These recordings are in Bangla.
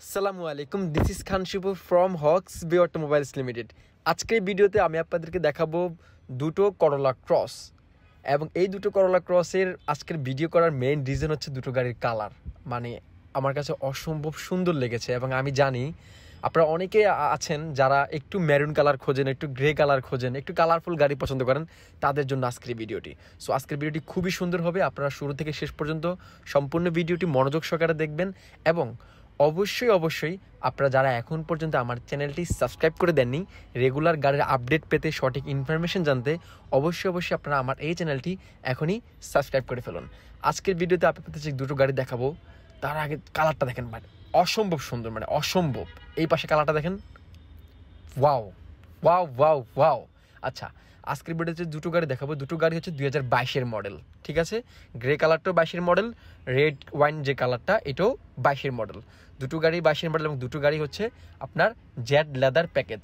আসসালামু আলাইকুম, this is Khan Shibu from হক্স বি অটোমোবাইলস লিমিটেড। আজকের ভিডিওতে আমি আপনাদেরকে দেখাবো দুটো করলা ক্রস। এবং এই দুটো করলা ক্রসের আজকের ভিডিও করার মেইন রিজন হচ্ছে দুটো গাড়ির কালার। মানে আমার কাছে অসম্ভব সুন্দর লেগেছে এবং আমি জানি আপনারা অনেকে আছেন যারা একটু মেরুন কালার খোঁজেন, একটু গ্রে কালার খোঁজেন, একটু কালারফুল গাড়ি পছন্দ করেন, তাদের জন্য আজকের ভিডিওটি। সো আজকের ভিডিওটি খুবই সুন্দর হবে। আপনারা শুরু থেকে শেষ পর্যন্ত সম্পূর্ণ ভিডিওটি মনোযোগ সহকারে দেখবেন এবং অবশ্যই আপনারা যারা এখন পর্যন্ত আমার চ্যানেলটি সাবস্ক্রাইব করে দেননি, রেগুলার গাড়ির আপডেট পেতে, সঠিক ইনফরমেশন জানতে অবশ্যই আপনারা আমার এই চ্যানেলটি এখনই সাবস্ক্রাইব করে ফেলুন। আজকের ভিডিওতে আপনাদের যে দুটো গাড়ি দেখাবো তার আগে কালারটা দেখেন, মানে অসম্ভব সুন্দর, মানে অসম্ভব। এই পাশে কালারটা দেখেন, ওয়াও ওয়াও ওয়াও ওয়াও। আচ্ছা, আজকের ভিডিওতে দুটো গাড়ি দেখাবো। দুটো গাড়ি হচ্ছে 2022-এর মডেল, ঠিক আছে? গ্রে কালারটাও 22-এর মডেল, রেড ওয়াইন যে কালারটা এটাও 22-এর মডেল। দুটো গাড়ি 22-এর মডেল এবং দুটো গাড়ি হচ্ছে আপনার জেড লেদার প্যাকেজ।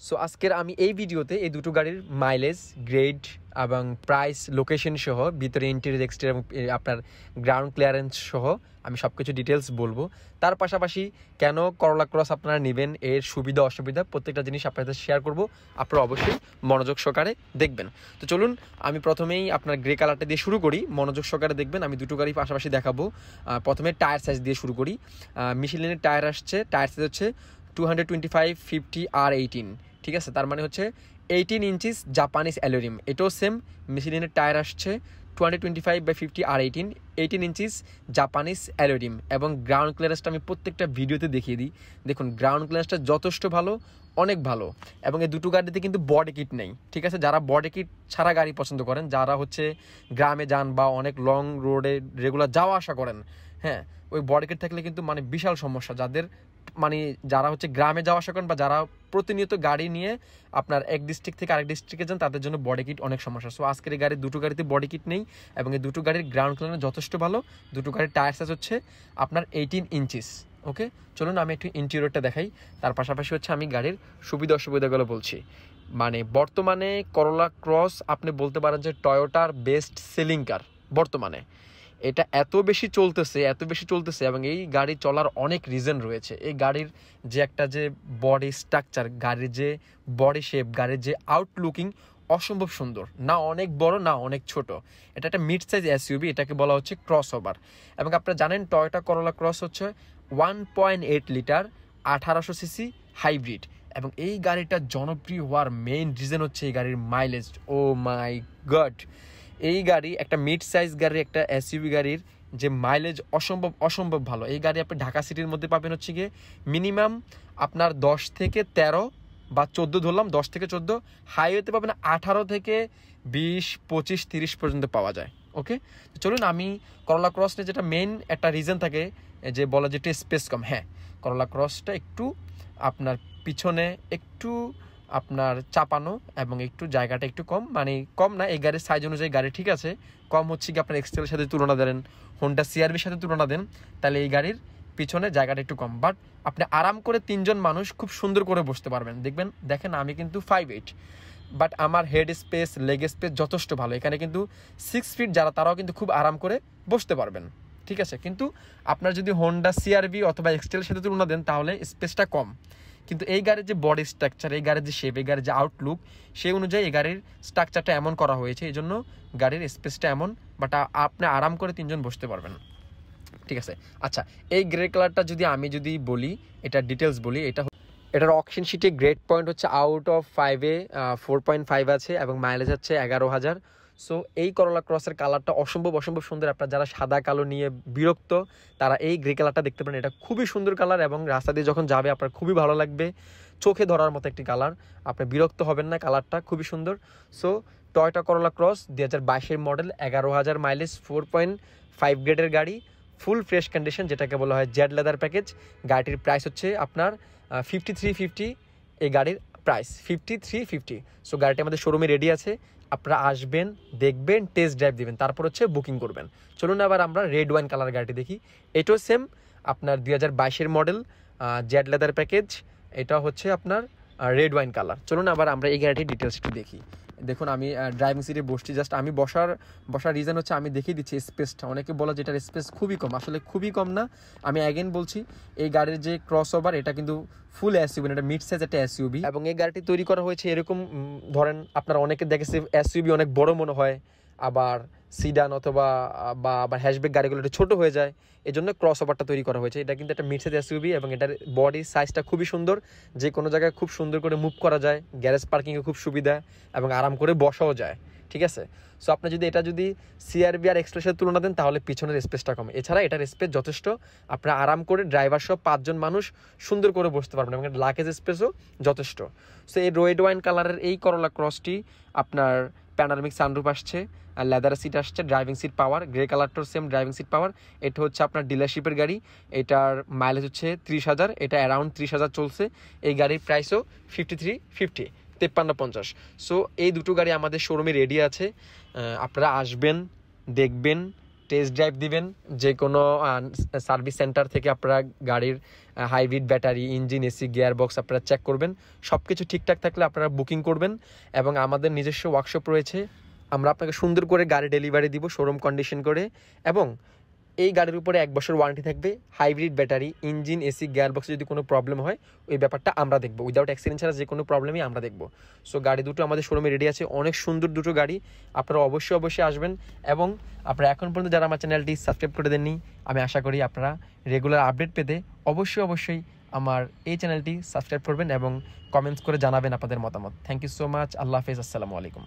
সো আজকের আমি এই ভিডিওতে এই দুটো গাড়ির মাইলেজ, গ্রেড এবং প্রাইস, লোকেশন সহ, ভিতরে ইন্টেরিয়র এক্সটেরিয়র এবং আপনার গ্রাউন্ড ক্লিয়ারেন্স সহ আমি সব কিছু ডিটেলস বলবো। তার পাশাপাশি কেন করলা ক্রস আপনারা নেবেন, এর সুবিধা অসুবিধা প্রত্যেকটা জিনিস আপনাদের শেয়ার করব। আপনারা অবশ্যই মনোযোগ সহকারে দেখবেন। তো চলুন আমি প্রথমেই আপনার গ্রে কালারটা দিয়ে শুরু করি, মনোযোগ সহকারে দেখবেন। আমি দুটো গাড়ি পাশাপাশি দেখাবো। প্রথমে টায়ার সাইজ দিয়ে শুরু করি। মিশেলিনের টায়ার আসছে, টায়ার সাইজ হচ্ছে 225/50 R18, ঠিক আছে? তার মানে হচ্ছে 18 ইঞ্চিস জাপানিজ অ্যালুমিনিয়াম। এটাও সেম মিশেলিনের টায়ার আসছে 225/50 R18, 18 ইঞ্চিস জাপানিজ অ্যালুমিনিয়াম। এবং গ্রাউন্ড ক্লিয়ারেন্সটা আমি প্রত্যেকটা ভিডিওতে দেখিয়ে দিই। দেখুন গ্রাউন্ড ক্লিয়ারেন্সটা যথেষ্ট ভালো, অনেক ভালো। এবং এই দুটো গাড়িতে কিন্তু বডি কিট নেই, ঠিক আছে? যারা বডি কিট ছাড়া গাড়ি পছন্দ করেন, যারা হচ্ছে গ্রামে যান বা অনেক লং রোডে রেগুলার যাওয়া আসা করেন, হ্যাঁ, ওই বডি কিট থাকলে কিন্তু মানে বিশাল সমস্যা। যারা হচ্ছে গ্রামে যাওয়া আসা করেন বা যারা প্রতিনিয়ত গাড়ি নিয়ে আপনার এক ডিস্ট্রিক্ট থেকে আরেক ডিস্ট্রিক্টে যান, তাদের জন্য বডি কিট অনেক সমস্যা। সো আজকের এই দুটো গাড়িতে বডি কিট নেই এবং এই দুটো গাড়ির গ্রাউন্ড ক্লিয়ারেন্স যথেষ্ট ভালো। দুটো গাড়ির টায়ার সাইজ হচ্ছে আপনার 18 ইঞ্চিস। ওকে, চলুন আমি একটু ইন্টেরিয়রটা দেখাই। তার পাশাপাশি হচ্ছে আমি গাড়ির সুবিধা অসুবিধাগুলো বলছি। মানে বর্তমানে করলা ক্রস আপনি বলতে পারেন যে টয়োটার বেস্ট সেলিং কার বর্তমানে। এটা এত বেশি চলতেছে এবং এই গাড়ি চলার অনেক রিজন রয়েছে। এই গাড়ির যে একটা যে বডি স্ট্রাকচার, গাড়ির যে বডি শেপ, গাড়ির যে আউটলুকিং অসম্ভব সুন্দর, না অনেক বড় না অনেক ছোট। এটা একটা মিড সাইজ এসইউভি, এটাকে বলা হচ্ছে ক্রস ওভার। এবং আপনারা জানেন টয়োটা করলা ক্রস হচ্ছে 1.8 লিটার 1800 সিসি হাইব্রিড। এবং এই গাড়িটা জনপ্রিয় হওয়ার মেইন রিজন হচ্ছে এই গাড়ির মাইলেজ। ও মাই গড, এই গাড়ি একটা মিড সাইজ গাড়ির, একটা এসইউভি গাড়ির যে মাইলেজ অসম্ভব ভালো। এই গাড়ি আপনি ঢাকা সিটির মধ্যে পাবেন হচ্ছে গিয়ে মিনিমাম আপনার 10 থেকে 13 বা 14 ধরলাম, 10 থেকে 14, হাইওয়েতে পাবেন 18 থেকে 20, 25, 30 পর্যন্ত পাওয়া যায়। ওকে, চলুন আমি করলা ক্রস নিয়ে যেটা মেইন একটা রিজন থাকে যে বলা যেটা স্পেস কম। হ্যাঁ, করলা ক্রসটা একটু আপনার পিছনে একটু আপনার চাপানো এবং একটু জায়গাটা একটু কম, মানে কম না, এই গাড়ির সাইজ অনুযায়ী গাড়ি ঠিক আছে। কম হচ্ছে কি আপনার এক্সটেলের সাথে তুলনা দেন, হোন্ডা সিআরভির সাথে তুলনা দেন, তাহলে এই গাড়ির পিছনে জায়গাটা একটু কম। বাট আপনি আরাম করে 3জন মানুষ খুব সুন্দর করে বসতে পারবেন। দেখেন আমি কিন্তু 5'8", বাট আমার হেড স্পেস, লেগ স্পেস যথেষ্ট ভালো। এখানে কিন্তু 6 ফিট যারা, তারাও কিন্তু খুব আরাম করে বসতে পারবেন, ঠিক আছে? কিন্তু আপনার যদি হোন্ডা সিআরভি অথবা এক্সটেলের সাথে তুলনা দেন তাহলে স্পেসটা কম। কিন্তু এই গাড়ির যে বডি স্ট্রাকচার, এই গাড়ির যে শেপ, এই গাড়ির যে আউটলুক, সেই অনুযায়ী এই গাড়ির স্ট্রাকচারটা এমন করা হয়েছে, এই জন্য গাড়ির স্পেসটা এমন। বাট আপনি আরাম করে 3জন বসতে পারবেন, ঠিক আছে? আচ্ছা, এই গ্রে কালারটা আমি যদি বলি, এটা ডিটেলস বলি, এটার অকশন শিটে গ্রেড পয়েন্ট হচ্ছে আউট অফ 5-এ 4.5 আছে এবং মাইলেজ হচ্ছে 11,000। সো এই করলা ক্রসের কালারটা অসম্ভব সুন্দর। আপনারা যারা সাদা কালো নিয়ে বিরক্ত, তারা এই গ্রে কালারটা দেখতে পারেন। এটা খুবই সুন্দর কালার এবং রাস্তা দিয়ে যখন যাবে আপনার খুবই ভালো লাগবে, চোখে ধরার মতো একটি কালার, আপনি বিরক্ত হবেন না, কালারটা খুবই সুন্দর। সো টয়োটা করলা ক্রস 2022-এর মডেল, 11,000 মাইলেজ, 4.5 গ্রেডের গাড়ি, ফুল ফ্রেশ কন্ডিশন, যেটাকে বলা হয় জেড লেদার প্যাকেজ। গাড়িটির প্রাইস হচ্ছে আপনার 5350। এই গাড়ির প্রাইস 5350। সো গাড়িটি আমাদের শোরুমে রেডি আছে, আপনারা আসবেন, দেখবেন, টেস্ট ড্রাইভ দিবেন, তারপর হচ্ছে বুকিং করবেন। চলুন আবার আমরা রেড ওয়াইন কালার গাড়িটি দেখি। এটাও সেম আপনার 2022-এর মডেল, জেড লেদার প্যাকেজ। এটা হচ্ছে আপনার রেড ওয়াইন কালার। চলুন আবার আমরা এই গাড়িটির ডিটেলস একটু দেখি। দেখুন আমি ড্রাইভিং সিটে বসছি, জাস্ট আমি বসার রিজন হচ্ছে আমি দেখিয়ে দিচ্ছি স্পেসটা। অনেকে বলে যে এটার স্পেস খুবই কম, আসলে খুবই কম না। আমি অ্যাগেন বলছি, এই গাড়ির যে ক্রস ওভার এটা কিন্তু ফুল এসইউভি, এটা মিড সাইজ একটা এসইউভি, এবং এই গাড়িটি তৈরি করা হয়েছে এরকম, ধরেন আপনারা অনেকে দেখেছে এসইউভি অনেক বড় মনে হয়, আবার সিডান অথবা আবার হ্যাশব্যাক গাড়িগুলো একটু ছোটো হয়ে যায়, এই জন্য ক্রস ওভারটা তৈরি করা হয়েছে। এটা কিন্তু একটা মিড সাইজ এসইউভি এবং এটার বডি সাইজটা খুবই সুন্দর, যে কোনো জায়গায় খুব সুন্দর করে মুভ করা যায়, গ্যারেজ পার্কিংয়ে খুব সুবিধা এবং আরাম করে বসাও যায়, ঠিক আছে। সো আপনি যদি এটা সিআরবি আর এক্সপ্রেসের তুলনা দেন তাহলে পিছনের স্পেসটা কম, এছাড়া এটার স্পেস যথেষ্ট, আপনারা আরাম করে ড্রাইভার সহ 5 জন মানুষ সুন্দর করে বসতে পারবেন এবং লাগেজ স্পেসও যথেষ্ট। সো এই রেড ওয়াইন কালারের এই করোলা ক্রসটি আপনার প্যানারমিক সানরুফ আসছে, লেদার সিট আসছে, ড্রাইভিং সিট পাওয়ার, গ্রে কালারটার সেম ড্রাইভিং সিট পাওয়ার। এটা হচ্ছে আপনার ডিলারশিপের গাড়ি, এটার মাইলেজ হচ্ছে 30,000, এটা অ্যারাউন্ড 30,000 চলছে। এই গাড়ির প্রাইসও 5350, 5350। সো এই দুটো গাড়ি আমাদের শোরুমে রেডি আছে, আপনারা আসবেন, দেখবেন, টেস্ট ড্রাইভ দিবেন। যে কোনো সার্ভিস সেন্টার থেকে আপনারা গাড়ির hybrid battery, engine, AC, gear box আপনারা চেক করবেন। সব কিছু ঠিকঠাক থাকলে আপনারা বুকিং করবেন এবং আমাদের নিজস্ব ওয়ার্কশপ রয়েছে, আমরা আপনাকে সুন্দর করে গাড়ি ডেলিভারি দিব শোরুম কন্ডিশন করে, এবং এই গাড়ির উপরে 1 বছর ওয়ারেন্টি থাকবে। Hybrid battery, engine, AC, gear বক্সে যদি কোনো প্রবলেম হয় ওই ব্যাপারটা আমরা দেখবো, উইদাউট অ্যাক্সিডেন্ট ছাড়া যে কোনো প্রবলেমই আমরা দেখবো। সো গাড়ি দুটো আমাদের শোরুমে রেডি আছে, অনেক সুন্দর দুটো গাড়ি, আপনারা অবশ্যই আসবেন। এবং আপনারা এখন পর্যন্ত যারা আমার চ্যানেলটি সাবস্ক্রাইব করে দেননি, আমি আশা করি আপনারা রেগুলার আপডেট পেতে অবশ্যই আমার এই চ্যানেলটি সাবস্ক্রাইব করবেন এবং কমেন্টস করে জানাবেন আপনাদের মতামত। থ্যাংক ইউ সো মাচ, আল্লাহ হাফেজ, আসসালামু আলাইকুম।